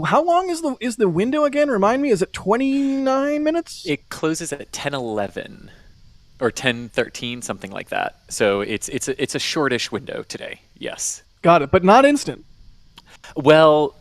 How long is the window again? Remind me, is it 29 minutes? It closes at 10:11 or 10:13, something like that. So it's a shortish window today. Yes. Got it, but not instant. Well,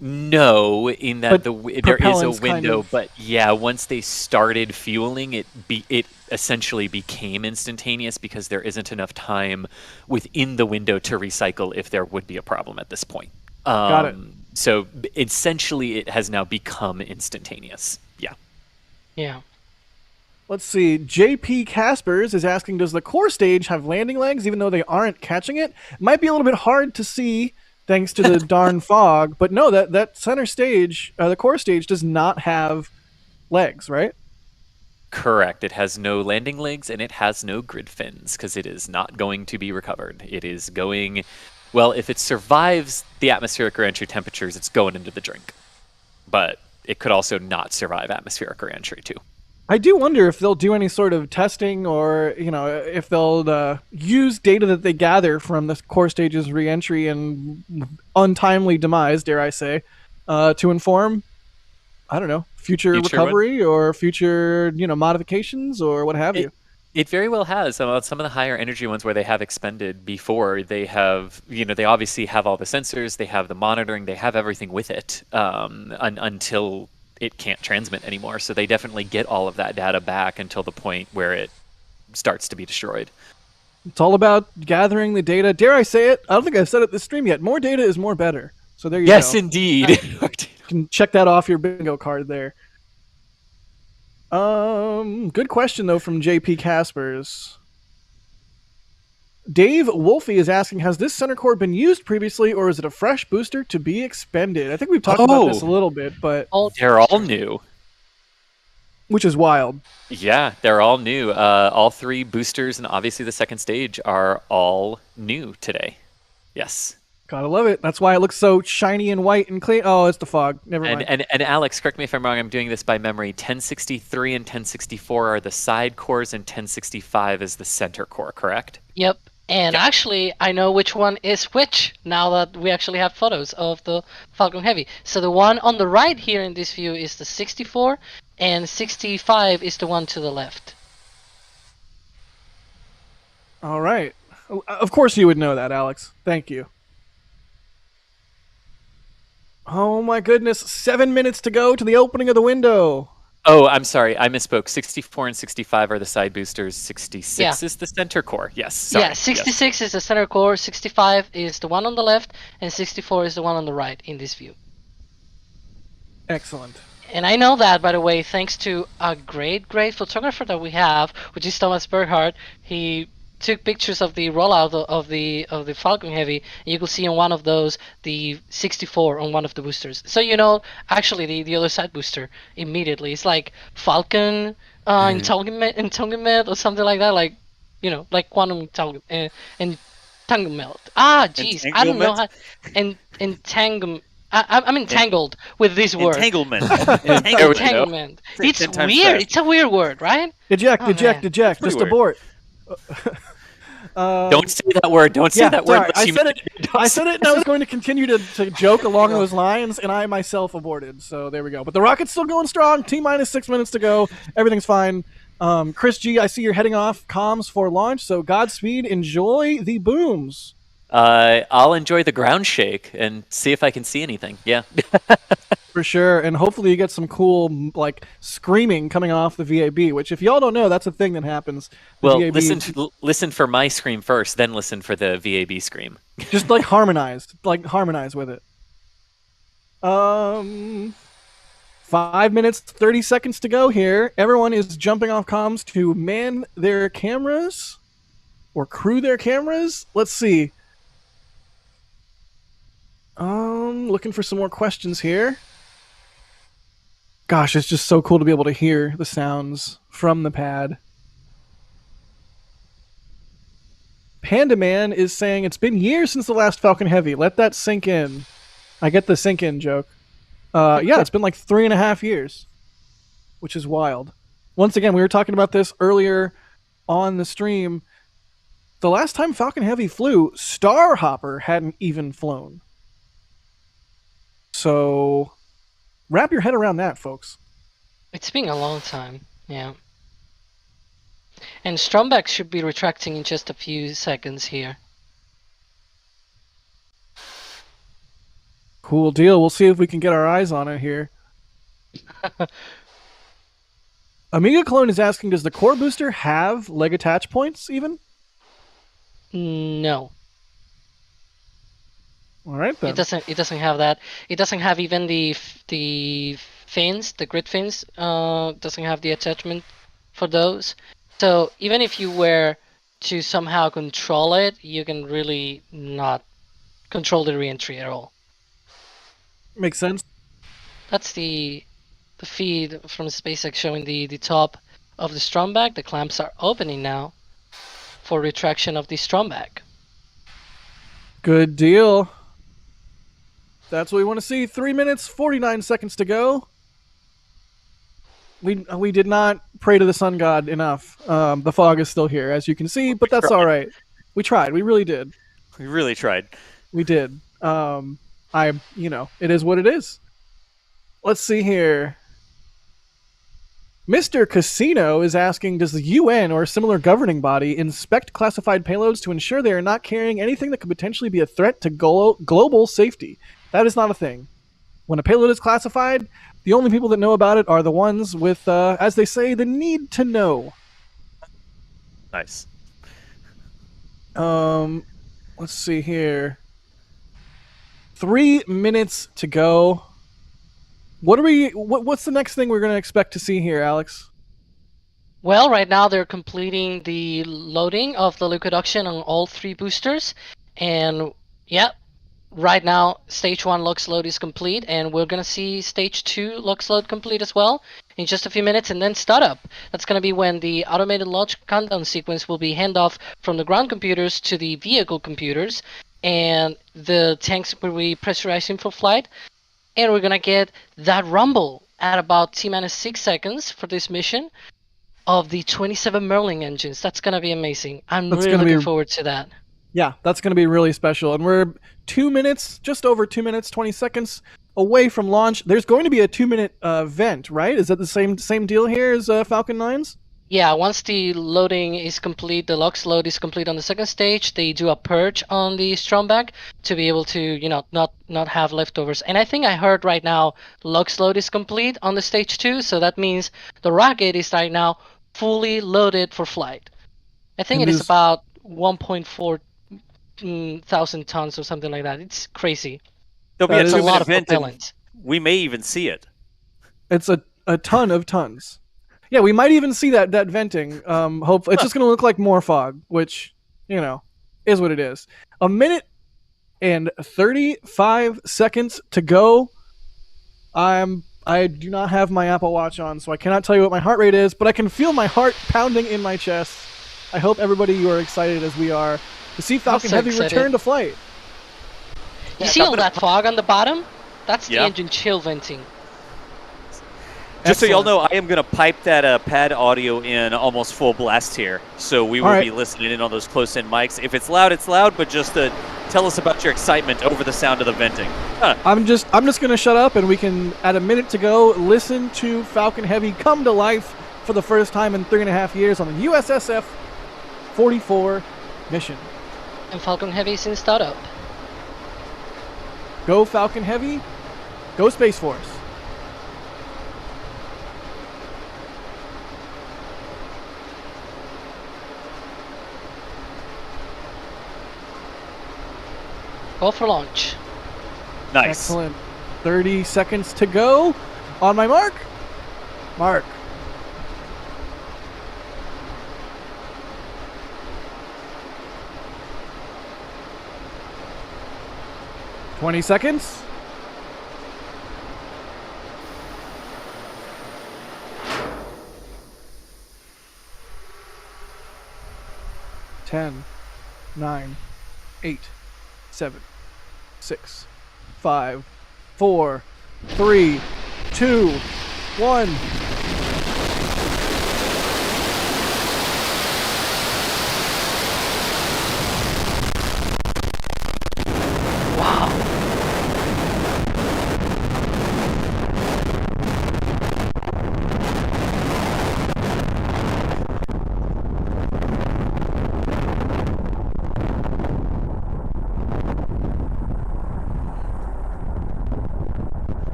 no, in that But there is a propellants kind window, of. but yeah, once they started fueling, it essentially became instantaneous because there isn't enough time within the window to recycle if there would be a problem at this point. Got it. So essentially, it has now become instantaneous. Yeah. Yeah. Let's see. JP Caspers is asking, does the core stage have landing legs even though they aren't catching it? It might be a little bit hard to see thanks to the darn fog, but no, that center stage, the core stage, does not have legs, right? Correct. It has no landing legs and it has no grid fins because it is not going to be recovered. It is going, well, if it survives the atmospheric reentry temperatures, it's going into the drink. But it could also not survive atmospheric reentry too. I do wonder if they'll do any sort of testing, or if they'll use data that they gather from the core stage's reentry and untimely demise, dare I say, to inform, I don't know, future Future one? recovery or future modifications or what have It you. it very well has. Some of the higher energy ones where they have expended before, they have, they obviously have all the sensors, they have the monitoring, they have everything with it until it can't transmit anymore. So they definitely get all of that data back until the point where it starts to be destroyed. It's all about gathering the data. Dare I say it? I don't think I've said it this stream yet. More data is more better. So there you Yes, go. indeed. You can check that off your bingo card there. Good question though from JP Caspers. Dave Wolfie is asking, has this center core been used previously, or is it a fresh booster to be expended? I think we've talked about this a little bit, but All They're all new. which is wild. Yeah, they're all new. All three boosters and obviously the second stage are all new today. Yes. Gotta love it. That's why it looks so shiny and white and clean. Oh, it's the fog. Never And, mind. and Alex, correct me if I'm wrong, I'm doing this by memory. 1063 and 1064 are the side cores and 1065 is the center core, correct? Yep. And Yeah. actually, I know which one is which now that we actually have photos of the Falcon Heavy. So the one on the right here in this view is the 64, and 65 is the one to the left. All right. Of course you would know that, Alex. Thank you. Oh my goodness. 7 minutes to go to the opening of the window. Oh, I'm sorry, I misspoke. 64 and 65 are the side boosters. 66 Yeah. is the center core. Yes, sorry. Yeah, Yes. 66 is the center core, 65 is the one on the left, and 64 is the one on the right in this view. Excellent. And I know that, by the way, thanks to a great photographer that we have, which is Thomas Berghardt. He took pictures of the rollout of the Falcon Heavy, and you can see on one of those the 64 on one of the boosters. So actually the other side booster immediately. It's like Falcon entanglement or something like that, like like quantum entanglement. Ah, jeez, I don't know how. Entanglement. I'm entangled with this word. Entanglement. There we go. Entanglement. It's 10 times weird. fast. It's a weird word, right? Eject, Oh, eject, man. eject. Pretty Just weird. abort. Don't say that word. Don't say Yeah, that word. sorry. unless I you said mean it. Don't I say said it, and I was going to continue to joke along those lines, and I myself aborted. So there we go. But the rocket's still going strong. T-minus 6 minutes to go. Everything's fine. Chris G, I see you're heading off comms for launch. So Godspeed. Enjoy the booms. I'll enjoy the ground shake and see if I can see anything. Yeah. For sure, and hopefully you get some cool screaming coming off the VAB. Which, if y'all don't know, that's a thing that happens. The Well, VAB listen for my scream first, then listen for the VAB scream. just harmonize with it. 5 minutes, 30 seconds to go here. Everyone is jumping off comms to man their cameras or crew their cameras. Let's see. Looking for some more questions here. Gosh, it's just so cool to be able to hear the sounds from the pad. Panda Man is saying it's been years since the last Falcon Heavy. Let that sink in. I get the sink in joke. Yeah, it's been like 3.5 years, which is wild. Once again, we were talking about this earlier on the stream. The last time Falcon Heavy flew, Starhopper hadn't even flown. So wrap your head around that, folks. It's been a long time. Yeah. And Stromberg should be retracting in just a few seconds here. Cool deal. We'll see if we can get our eyes on it here. Amiga Clone is asking, does the core booster have leg attach points even? No. All right then. It doesn't have that. It doesn't have even the fins, the grid fins. Doesn't have the attachment for those. So even if you were to somehow control it, you can really not control the reentry at all. Makes sense. That's the feed from SpaceX showing the top of the Stromberg. The clamps are opening now for retraction of the Stromberg. Good deal. That's what we want to see. 3 minutes, 49 seconds to go. We did not pray to the sun god enough. The fog is still here, as you can see, but that's all right. We tried. We really did. We really tried. We did. It is what it is. Let's see here. Mr. Casino is asking, does the UN or a similar governing body inspect classified payloads to ensure they are not carrying anything that could potentially be a threat to global safety? That is not a thing. When a payload is classified, the only people that know about it are the ones with, as they say, the need to know. Nice. Let's see here. 3 minutes to go. What's the next thing we're going to expect to see here, Alex? Well, right now they're completing the loading of the liquid oxygen on all 3 boosters. And yeah, right now stage 1 LOX load is complete, and we're going to see stage 2 LOX load complete as well in just a few minutes, and then startup. That's going to be when the automated launch countdown sequence will be handoff from the ground computers to the vehicle computers, and the tanks will be pressurizing for flight. And we're going to get that rumble at about T-minus 6 seconds for this mission of the 27 Merlin engines. That's going to be amazing. I'm really looking forward to that. Yeah, that's going to be really special. And we're 2 minutes, just over 2 minutes, 20 seconds away from launch. There's going to be a 2-minute vent, right? Is that the same deal here as Falcon 9's? Yeah, once the loading is complete, the LOX load is complete on the second stage, they do a purge on the Stromberg to be able to, not have leftovers. And I think I heard right now LOX load is complete on the stage 2, so that means the rocket is right now fully loaded for flight. I think it is about 1.4 thousand tons or something like that. It's crazy. There'll be a lot of event, propellant. We may even see it. It's a ton of tons. Yeah, we might even see that venting. Hopefully, it's just going to look like more fog, which, is what it is. 1 minute and 35 seconds to go. I do not have my Apple Watch on, so I cannot tell you what my heart rate is, but I can feel my heart pounding in my chest. I hope everybody, you are excited as we are to see Falcon Heavy return to flight. You see all that fog on the bottom? That's the engine chill venting. Just so y'all know, I am going to pipe that pad audio in almost full blast here. So we will be listening in on those close-in mics. If it's loud, but just tell us about your excitement over the sound of the venting. I'm just going to shut up, and we can, at 1 minute to go, listen to Falcon Heavy come to life for the first time in 3.5 years on the USSF 44 mission. And Falcon Heavy is in startup. Go Falcon Heavy. Go Space Force. Go for launch. Nice. Excellent. 30 seconds to go. On my mark. Mark. $20 seconds. Ten, 9, 8, 7, 6, 5, 4, 3, 2, 1. Wow.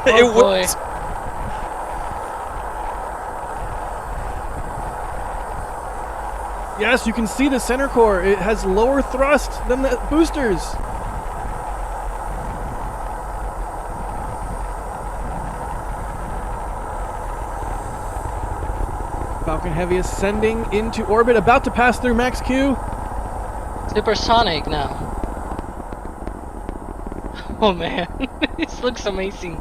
It Oh boy. worked. Yes, you can see the center core. It has lower thrust than the boosters. Falcon Heavy ascending into orbit, about to pass through Max Q. Supersonic now. Oh man, this looks amazing.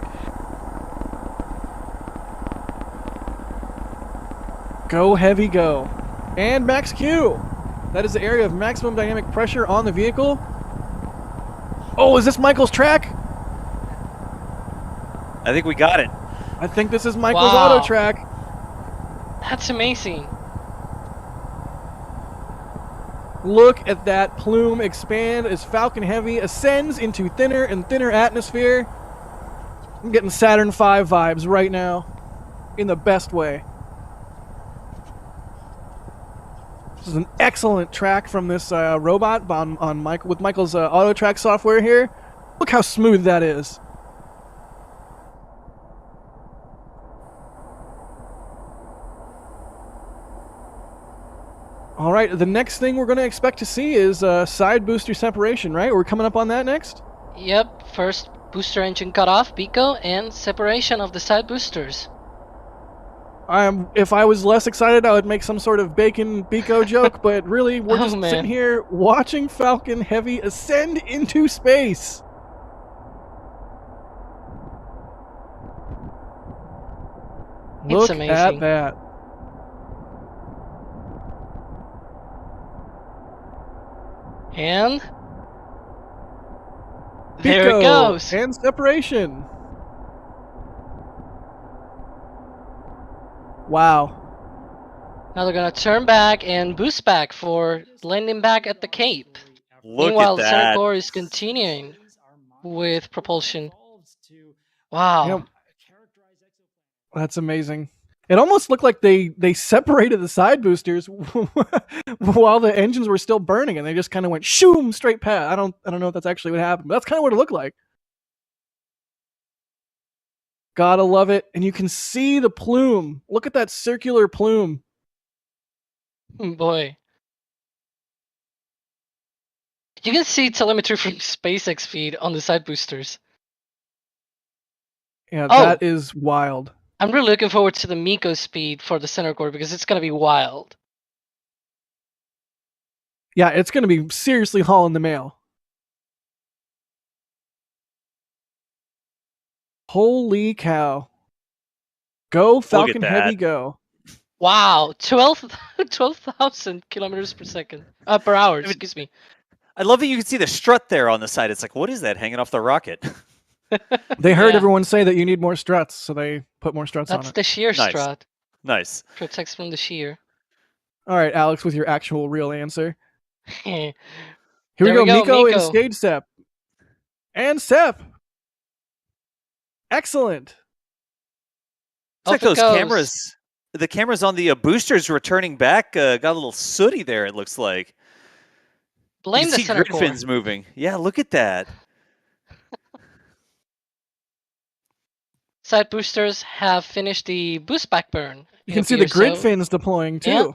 Go Heavy, go. And Max Q. That is the area of maximum dynamic pressure on the vehicle. Oh, is this Michael's track? I think we got it. I think this is Michael's Wow. auto track. That's amazing. Look at that plume expand as Falcon Heavy ascends into thinner and thinner atmosphere. I'm getting Saturn V vibes right now, in the best way. This is an excellent track from this robot on with Michael's auto track software here. Look how smooth that is. All right, the next thing we're going to expect to see is side booster separation, right? We're coming up on that next? Yep, first booster engine cut off, Pico, and separation of the side boosters. If I was less excited, I would make some sort of bacon Bico joke, but really, we're Oh, just man. sitting here watching Falcon Heavy ascend into space. It's Look amazing. at that. And there Pico it goes. and separation. Wow. Now they're gonna turn back and boost back for landing back at the Cape. Look Meanwhile, at the center that. core is continuing with propulsion. Wow. Yep. That's amazing. It almost looked like they separated the side boosters while the engines were still burning, and they just kind of went shoom straight past. I don't know if that's actually what happened, but that's kind of what it looked like. Gotta love it, and you can see the plume. Look at that circular plume. Boy. You can see telemetry from SpaceX feed on the side boosters. Yeah, Oh. that is wild. I'm really looking forward to the Miko speed for the center core because it's gonna be wild. Yeah, it's gonna be seriously hauling the mail. Holy cow. Go Falcon Heavy, that. go. Wow, 12,000 kilometers per second. Per hour, excuse me. I love that you can see the strut there on the side. It's like, what is that hanging off the rocket? They heard Yeah. everyone say that you need more struts, so they put more struts on That's it. the shear Nice. strut. Nice. Protects from the shear. All right, Alex, with your actual real answer. There Here we go, Miko and Miko. stage Sep. And Sep. Excellent. It's like Off it those goes. cameras. The cameras on the boosters returning back got a little sooty there, it looks like. Blame you the can see center grid core. fins moving. Yeah, look at that. Side boosters have finished the boost back burn. You it can see the appears, grid so- fins deploying too. Yeah.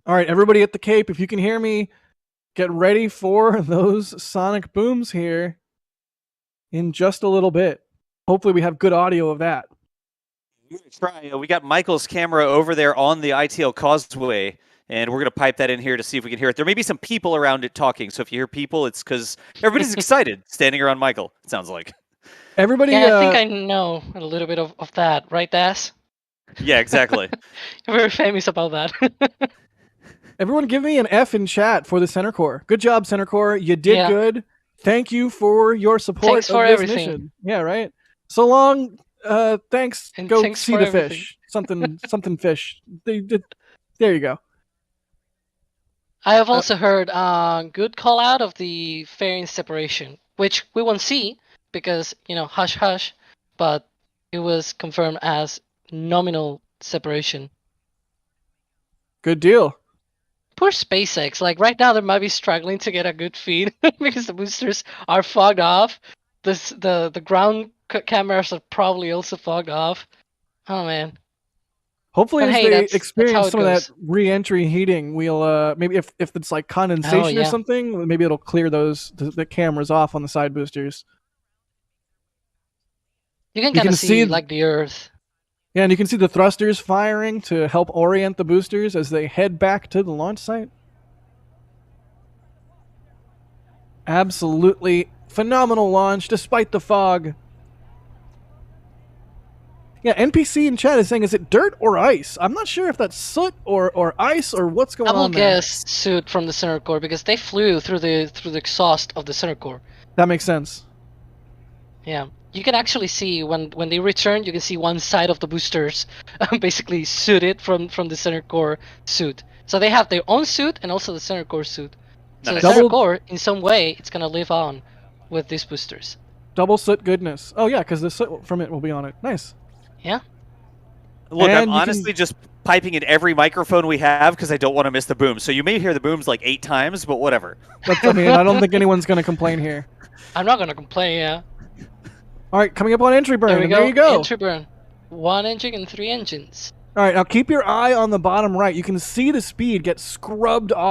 All right, everybody at the Cape, if you can hear me, get ready for those sonic booms here in just a little bit. Hopefully we have good audio of that. Try. We got Michael's camera over there on the ITL Causeway, and we're going to pipe that in here to see if we can hear it. There may be some people around it talking, so if you hear people, it's because everybody's excited standing around Michael, it sounds like. Everybody, Yeah, I think I know a little bit of that, right, Das? Yeah, exactly. You're very famous about that. everyone give me an F in chat for the Center Core. Good job, Center Core. You did Yeah. good. Thank you for your support Thanks of for this everything. mission. Yeah, right? So long. Thanks. And Go thanks see for the everything. fish. Something fish. They did. There you go. I have also heard good call out of the fairing separation, which we won't see because, hush hush, but it was confirmed as nominal separation. Good deal. Poor SpaceX. Like right now, they might be struggling to get a good feed because the boosters are fogged off. The ground cameras are probably also fogged off. Oh man. Hopefully, But as hey, they that's how experience it some of that goes. re-entry heating, we'll maybe if it's like condensation or yeah. something, maybe it'll clear the cameras off on the side boosters. You can You kind can of see see like the Earth. Yeah, and you can see the thrusters firing to help orient the boosters as they head back to the launch site. Absolutely phenomenal launch despite the fog. Yeah, NPC in chat is saying, is it dirt or ice? I'm not sure if that's soot or ice or what's going I will on there. guess soot from the center core because they flew through the exhaust of the center core. That makes sense. Yeah, you can actually see when they return, you can see one side of the boosters basically sooted from the center core suit. So they have their own suit and also the center core suit. So Nice. the center Double- core, in some way, it's gonna live on with these boosters. Double soot goodness. Oh yeah, because the soot from it will be on it. Nice. Yeah. Look, And I'm you can- honestly just piping in every microphone we have because I don't want to miss the boom. So you may hear the booms like 8 times, but whatever. I mean, I don't think anyone's going to complain here. I'm not gonna complain. Yeah. All right, coming up on entry burn. There we and go. There you go. Entry burn. 1 engine and 3 engines. All right, now keep your eye on the bottom right. You can see the speed get scrubbed off.